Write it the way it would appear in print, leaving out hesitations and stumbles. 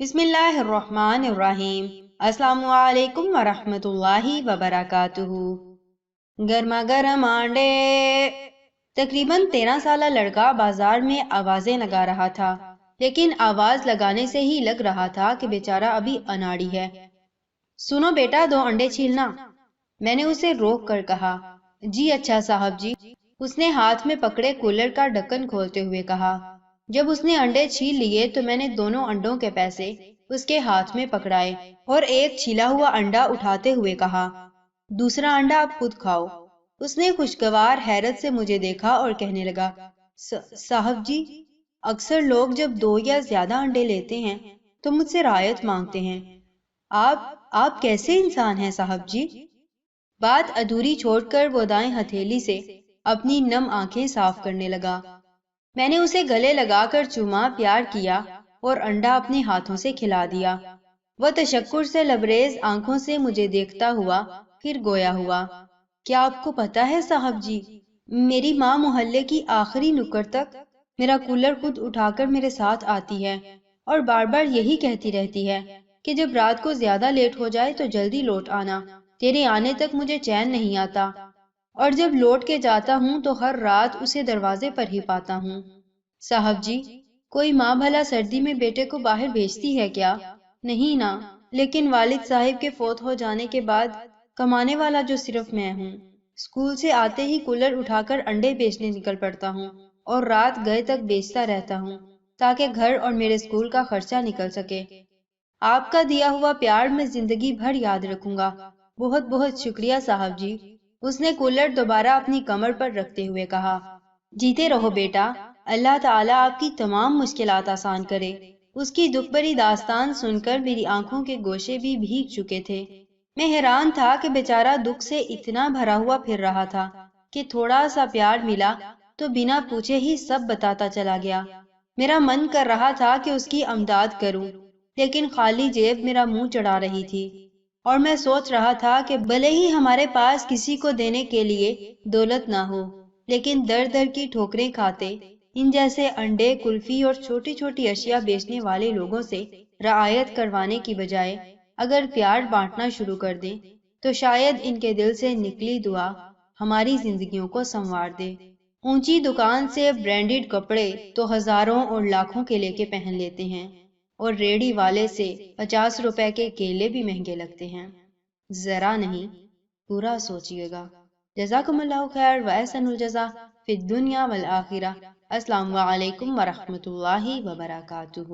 بسم اللہ الرحمن الرحیم۔ السلام علیکم ورحمۃ اللہ وبرکاتہ۔ گرما گرم آنڈے۔ تقریباً 13 سالہ لڑکا بازار میں آوازیں لگا رہا تھا، لیکن آواز لگانے سے ہی لگ رہا تھا کہ بیچارہ ابھی اناڑی ہے۔ سنو بیٹا، 2 انڈے چھیلنا، میں نے اسے روک کر کہا۔ جی اچھا صاحب جی، اس نے ہاتھ میں پکڑے کولر کا ڈھکن کھولتے ہوئے کہا۔ جب اس نے انڈے چھیل لیے تو میں نے دونوں انڈوں کے پیسے اس کے ہاتھ میں پکڑائے اور ایک چھیلا ہوا انڈا اٹھاتے ہوئے کہا، دوسرا انڈا آپ خود کھاؤ۔ اس نے خوشگوار حیرت سے مجھے دیکھا اور کہنے لگا، صاحب جی، اکثر لوگ جب 2 یا زیادہ انڈے لیتے ہیں تو مجھ سے رعایت مانگتے ہیں۔ آپ کیسے انسان ہیں صاحب جی؟ بات ادھوری چھوڑ کر وہ دائیں ہتھیلی سے اپنی نم آنکھیں صاف کرنے لگا۔ میں نے اسے گلے لگا کر چوما، پیار کیا اور انڈا اپنے ہاتھوں سے کھلا دیا۔ وہ تشکر سے لبریز آنکھوں سے مجھے دیکھتا ہوا پھر گویا ہوا، کیا آپ کو پتا ہے صاحب جی، میری ماں محلے کی آخری نکڑ تک میرا کولر خود اٹھا کر میرے ساتھ آتی ہے اور بار بار یہی کہتی رہتی ہے کہ جب رات کو زیادہ لیٹ ہو جائے تو جلدی لوٹ آنا، تیرے آنے تک مجھے چین نہیں آتا، اور جب لوٹ کے جاتا ہوں تو ہر رات اسے دروازے پر ہی پاتا ہوں۔ صاحب جی، کوئی ماں بھلا سردی میں بیٹے کو باہر بھیجتی ہے کیا؟ نہیں نا، لیکن والد صاحب کے فوت ہو جانے کے بعد کمانے والا جو صرف میں ہوں۔ اسکول سے آتے ہی کولر اٹھا کر انڈے بیچنے نکل پڑتا ہوں اور رات گئے تک بیچتا رہتا ہوں تاکہ گھر اور میرے اسکول کا خرچہ نکل سکے۔ آپ کا دیا ہوا پیار میں زندگی بھر یاد رکھوں گا۔ بہت بہت شکریہ صاحب جی، اس نے کولر دوبارہ اپنی کمر پر رکھتے ہوئے کہا۔ جیتے رہو بیٹا، اللہ تعالیٰ آپ کی تمام مشکلات آسان کرے۔ اس کی دکھ بھری داستان سن کر میری آنکھوں کے گوشے بھی بھیگ چکے تھے۔ میں حیران تھا کہ بیچارہ دکھ سے اتنا بھرا ہوا پھر رہا تھا کہ تھوڑا سا پیار ملا تو بنا پوچھے ہی سب بتاتا چلا گیا۔ میرا من کر رہا تھا کہ اس کی امداد کروں، لیکن خالی جیب میرا منہ چڑھا رہی تھی، اور میں سوچ رہا تھا کہ بھلے ہی ہمارے پاس کسی کو دینے کے لیے دولت نہ ہو، لیکن در در کی ٹھوکریں کھاتے ان جیسے انڈے، کلفی اور چھوٹی چھوٹی اشیاء بیچنے والے لوگوں سے رعایت کروانے کی بجائے اگر پیار بانٹنا شروع کر دیں تو شاید ان کے دل سے نکلی دعا ہماری زندگیوں کو سنوار دے۔ اونچی دکان سے برانڈڈ کپڑے تو ہزاروں اور لاکھوں کے لے کے پہن لیتے ہیں، اور ریڑھی والے سے 50 روپے کے کیلے بھی مہنگے لگتے ہیں۔ ذرا نہیں، پورا سوچئے گا۔ جزاکم اللہ خیر و احسن الجزا فی الدنیا والآخرہ۔ السلام علیکم ورحمۃ اللہ وبرکاتہ۔